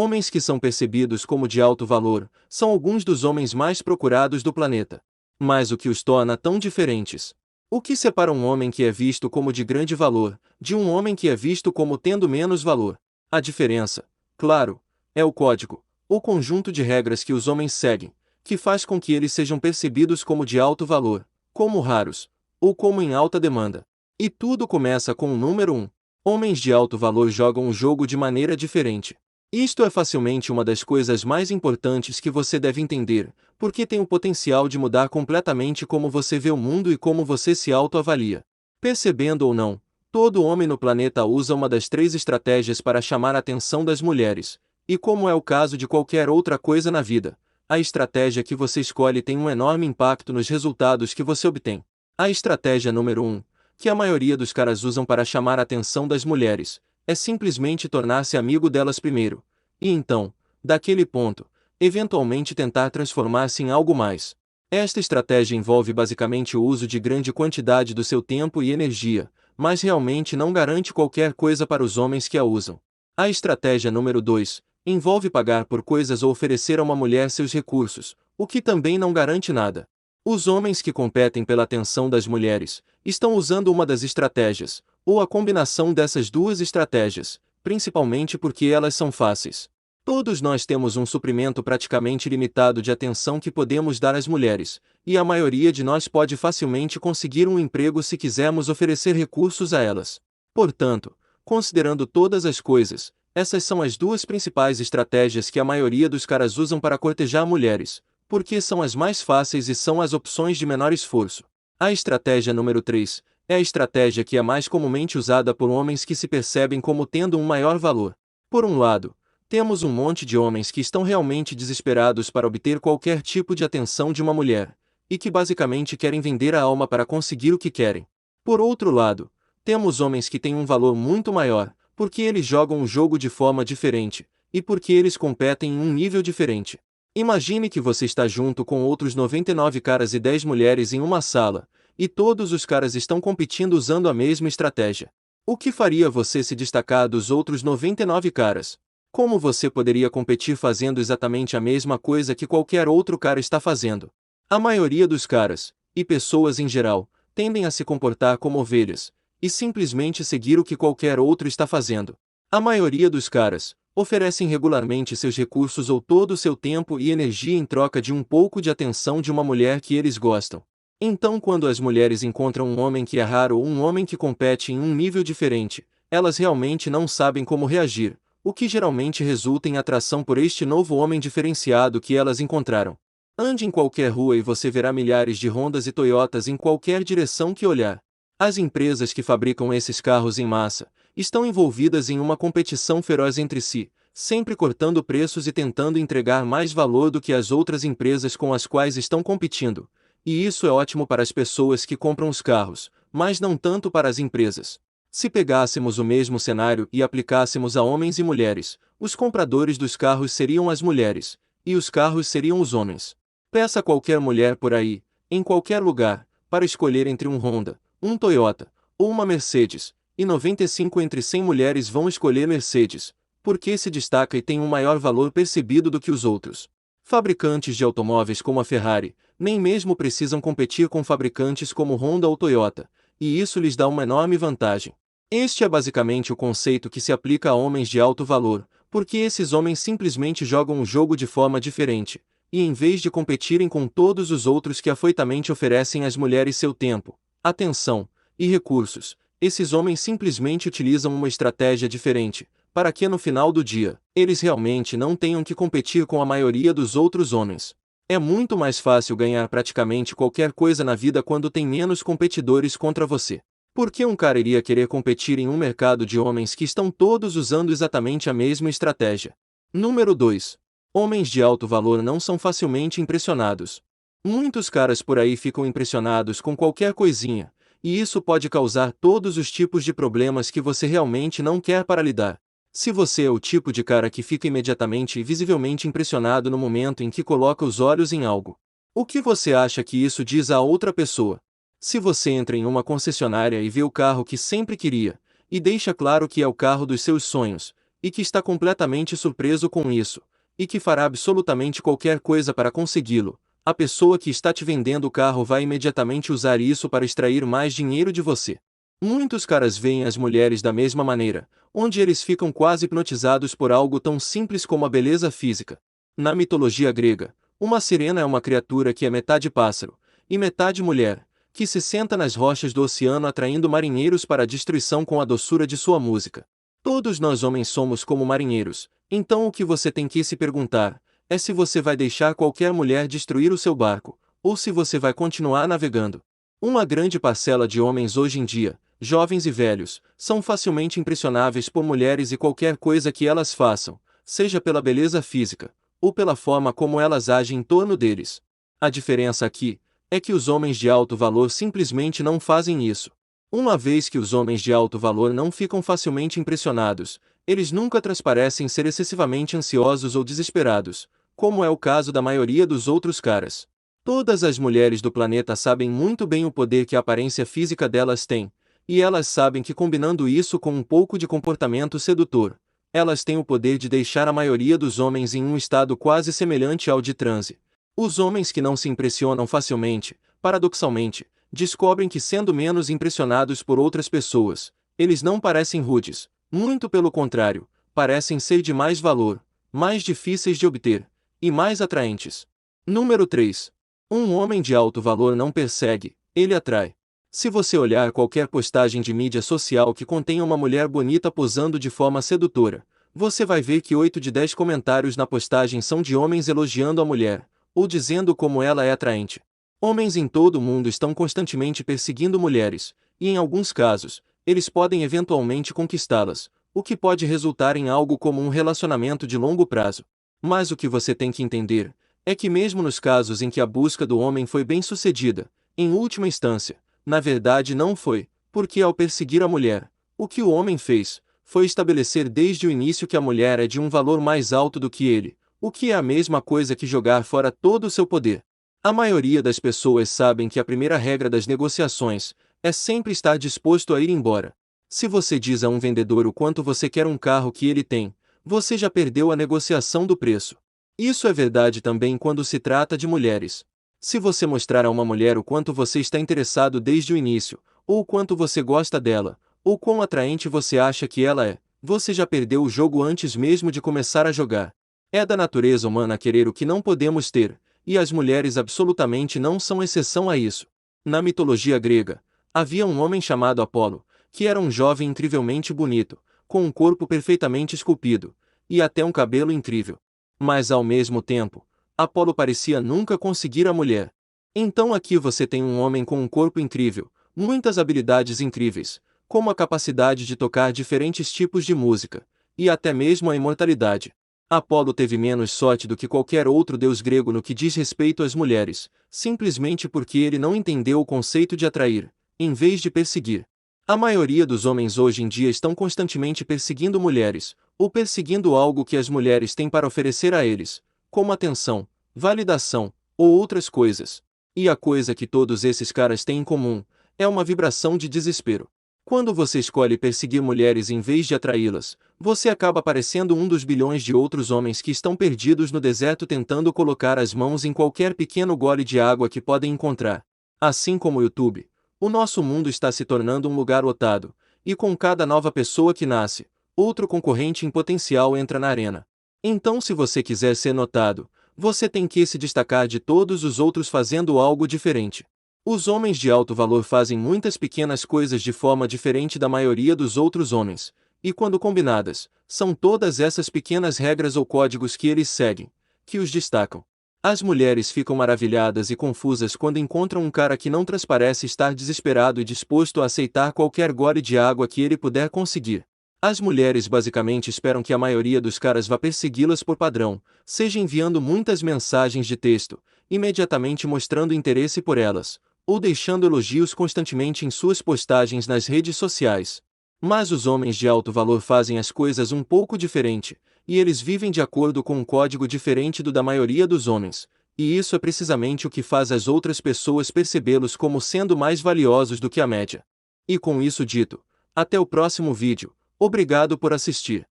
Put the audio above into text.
Homens que são percebidos como de alto valor, são alguns dos homens mais procurados do planeta. Mas o que os torna tão diferentes? O que separa um homem que é visto como de grande valor, de um homem que é visto como tendo menos valor? A diferença, claro, é o código, o conjunto de regras que os homens seguem, que faz com que eles sejam percebidos como de alto valor, como raros, ou como em alta demanda. E tudo começa com o número 1. Homens de alto valor jogam o jogo de maneira diferente. Isto é facilmente uma das coisas mais importantes que você deve entender, porque tem o potencial de mudar completamente como você vê o mundo e como você se autoavalia. Percebendo ou não, todo homem no planeta usa uma das 3 estratégias para chamar a atenção das mulheres, e como é o caso de qualquer outra coisa na vida, a estratégia que você escolhe tem um enorme impacto nos resultados que você obtém. A estratégia número 1, que a maioria dos caras usam para chamar a atenção das mulheres, é simplesmente tornar-se amigo delas primeiro, e então, daquele ponto, eventualmente tentar transformar-se em algo mais. Esta estratégia envolve basicamente o uso de grande quantidade do seu tempo e energia, mas realmente não garante qualquer coisa para os homens que a usam. A estratégia número 2 envolve pagar por coisas ou oferecer a uma mulher seus recursos, o que também não garante nada. Os homens que competem pela atenção das mulheres estão usando uma das estratégias, ou a combinação dessas 2 estratégias, principalmente porque elas são fáceis. Todos nós temos um suprimento praticamente ilimitado de atenção que podemos dar às mulheres, e a maioria de nós pode facilmente conseguir um emprego se quisermos oferecer recursos a elas. Portanto, considerando todas as coisas, essas são as 2 principais estratégias que a maioria dos caras usam para cortejar mulheres, porque são as mais fáceis e são as opções de menor esforço. A estratégia número 3 é a estratégia que é mais comumente usada por homens que se percebem como tendo um maior valor. Por um lado, temos um monte de homens que estão realmente desesperados para obter qualquer tipo de atenção de uma mulher, e que basicamente querem vender a alma para conseguir o que querem. Por outro lado, temos homens que têm um valor muito maior, porque eles jogam o jogo de forma diferente, e porque eles competem em um nível diferente. Imagine que você está junto com outros 99 caras e 10 mulheres em uma sala, e todos os caras estão competindo usando a mesma estratégia. O que faria você se destacar dos outros 99 caras? Como você poderia competir fazendo exatamente a mesma coisa que qualquer outro cara está fazendo? A maioria dos caras, e pessoas em geral, tendem a se comportar como ovelhas, e simplesmente seguir o que qualquer outro está fazendo. A maioria dos caras oferecem regularmente seus recursos ou todo o seu tempo e energia em troca de um pouco de atenção de uma mulher que eles gostam. Então, quando as mulheres encontram um homem que é raro ou um homem que compete em um nível diferente, elas realmente não sabem como reagir, o que geralmente resulta em atração por este novo homem diferenciado que elas encontraram. Ande em qualquer rua e você verá milhares de Hondas e Toyotas em qualquer direção que olhar. As empresas que fabricam esses carros em massa estão envolvidas em uma competição feroz entre si, sempre cortando preços e tentando entregar mais valor do que as outras empresas com as quais estão competindo. E isso é ótimo para as pessoas que compram os carros, mas não tanto para as empresas. Se pegássemos o mesmo cenário e aplicássemos a homens e mulheres, os compradores dos carros seriam as mulheres, e os carros seriam os homens. Peça a qualquer mulher por aí, em qualquer lugar, para escolher entre um Honda, um Toyota, ou uma Mercedes, e 95 entre 100 mulheres vão escolher Mercedes, porque se destaca e tem um maior valor percebido do que os outros. Fabricantes de automóveis como a Ferrari, nem mesmo precisam competir com fabricantes como Honda ou Toyota, e isso lhes dá uma enorme vantagem. Este é basicamente o conceito que se aplica a homens de alto valor, porque esses homens simplesmente jogam o jogo de forma diferente, e em vez de competirem com todos os outros que afoitamente oferecem às mulheres seu tempo, atenção e recursos, esses homens simplesmente utilizam uma estratégia diferente, para que no final do dia, eles realmente não tenham que competir com a maioria dos outros homens. É muito mais fácil ganhar praticamente qualquer coisa na vida quando tem menos competidores contra você. Por que um cara iria querer competir em um mercado de homens que estão todos usando exatamente a mesma estratégia? Número 2. Homens de alto valor não são facilmente impressionados. Muitos caras por aí ficam impressionados com qualquer coisinha, e isso pode causar todos os tipos de problemas que você realmente não quer para lidar. Se você é o tipo de cara que fica imediatamente e visivelmente impressionado no momento em que coloca os olhos em algo, o que você acha que isso diz a outra pessoa? Se você entra em uma concessionária e vê o carro que sempre queria, e deixa claro que é o carro dos seus sonhos, e que está completamente surpreso com isso, e que fará absolutamente qualquer coisa para consegui-lo, a pessoa que está te vendendo o carro vai imediatamente usar isso para extrair mais dinheiro de você. Muitos caras veem as mulheres da mesma maneira, onde eles ficam quase hipnotizados por algo tão simples como a beleza física. Na mitologia grega, uma sirena é uma criatura que é metade pássaro e metade mulher, que se senta nas rochas do oceano atraindo marinheiros para a destruição com a doçura de sua música. Todos nós homens somos como marinheiros, então o que você tem que se perguntar é se você vai deixar qualquer mulher destruir o seu barco, ou se você vai continuar navegando. Uma grande parcela de homens hoje em dia, jovens e velhos, são facilmente impressionáveis por mulheres e qualquer coisa que elas façam, seja pela beleza física, ou pela forma como elas agem em torno deles. A diferença aqui é que os homens de alto valor simplesmente não fazem isso. Uma vez que os homens de alto valor não ficam facilmente impressionados, eles nunca transparecem ser excessivamente ansiosos ou desesperados, como é o caso da maioria dos outros caras. Todas as mulheres do planeta sabem muito bem o poder que a aparência física delas tem, e elas sabem que combinando isso com um pouco de comportamento sedutor, elas têm o poder de deixar a maioria dos homens em um estado quase semelhante ao de transe. Os homens que não se impressionam facilmente, paradoxalmente, descobrem que sendo menos impressionados por outras pessoas, eles não parecem rudes, muito pelo contrário, parecem ser de mais valor, mais difíceis de obter, e mais atraentes. Número 3. Um homem de alto valor não persegue, ele atrai. Se você olhar qualquer postagem de mídia social que contenha uma mulher bonita posando de forma sedutora, você vai ver que 8 de 10 comentários na postagem são de homens elogiando a mulher, ou dizendo como ela é atraente. Homens em todo o mundo estão constantemente perseguindo mulheres, e em alguns casos, eles podem eventualmente conquistá-las, o que pode resultar em algo como um relacionamento de longo prazo. Mas o que você tem que entender é que mesmo nos casos em que a busca do homem foi bem-sucedida, em última instância, na verdade não foi, porque ao perseguir a mulher, o que o homem fez foi estabelecer desde o início que a mulher é de um valor mais alto do que ele, o que é a mesma coisa que jogar fora todo o seu poder. A maioria das pessoas sabem que a primeira regra das negociações é sempre estar disposto a ir embora. Se você diz a um vendedor o quanto você quer um carro que ele tem, você já perdeu a negociação do preço. Isso é verdade também quando se trata de mulheres. Se você mostrar a uma mulher o quanto você está interessado desde o início, ou o quanto você gosta dela, ou quão atraente você acha que ela é, você já perdeu o jogo antes mesmo de começar a jogar. É da natureza humana querer o que não podemos ter, e as mulheres absolutamente não são exceção a isso. Na mitologia grega, havia um homem chamado Apolo, que era um jovem incrivelmente bonito, com um corpo perfeitamente esculpido, e até um cabelo incrível. Mas ao mesmo tempo, Apolo parecia nunca conseguir a mulher. Então aqui você tem um homem com um corpo incrível, muitas habilidades incríveis, como a capacidade de tocar diferentes tipos de música, e até mesmo a imortalidade. Apolo teve menos sorte do que qualquer outro deus grego no que diz respeito às mulheres, simplesmente porque ele não entendeu o conceito de atrair, em vez de perseguir. A maioria dos homens hoje em dia estão constantemente perseguindo mulheres, ou perseguindo algo que as mulheres têm para oferecer a eles, como atenção, validação, ou outras coisas. E a coisa que todos esses caras têm em comum é uma vibração de desespero. Quando você escolhe perseguir mulheres em vez de atraí-las, você acaba parecendo um dos bilhões de outros homens que estão perdidos no deserto tentando colocar as mãos em qualquer pequeno gole de água que podem encontrar. Assim como o YouTube, o nosso mundo está se tornando um lugar lotado, e com cada nova pessoa que nasce, outro concorrente em potencial entra na arena. Então, se você quiser ser notado, você tem que se destacar de todos os outros fazendo algo diferente. Os homens de alto valor fazem muitas pequenas coisas de forma diferente da maioria dos outros homens, e quando combinadas, são todas essas pequenas regras ou códigos que eles seguem, que os destacam. As mulheres ficam maravilhadas e confusas quando encontram um cara que não transparece estar desesperado e disposto a aceitar qualquer gole de água que ele puder conseguir. As mulheres basicamente esperam que a maioria dos caras vá persegui-las por padrão, seja enviando muitas mensagens de texto, imediatamente mostrando interesse por elas, ou deixando elogios constantemente em suas postagens nas redes sociais. Mas os homens de alto valor fazem as coisas um pouco diferente, e eles vivem de acordo com um código diferente do da maioria dos homens, e isso é precisamente o que faz as outras pessoas percebê-los como sendo mais valiosos do que a média. E com isso dito, até o próximo vídeo. Obrigado por assistir.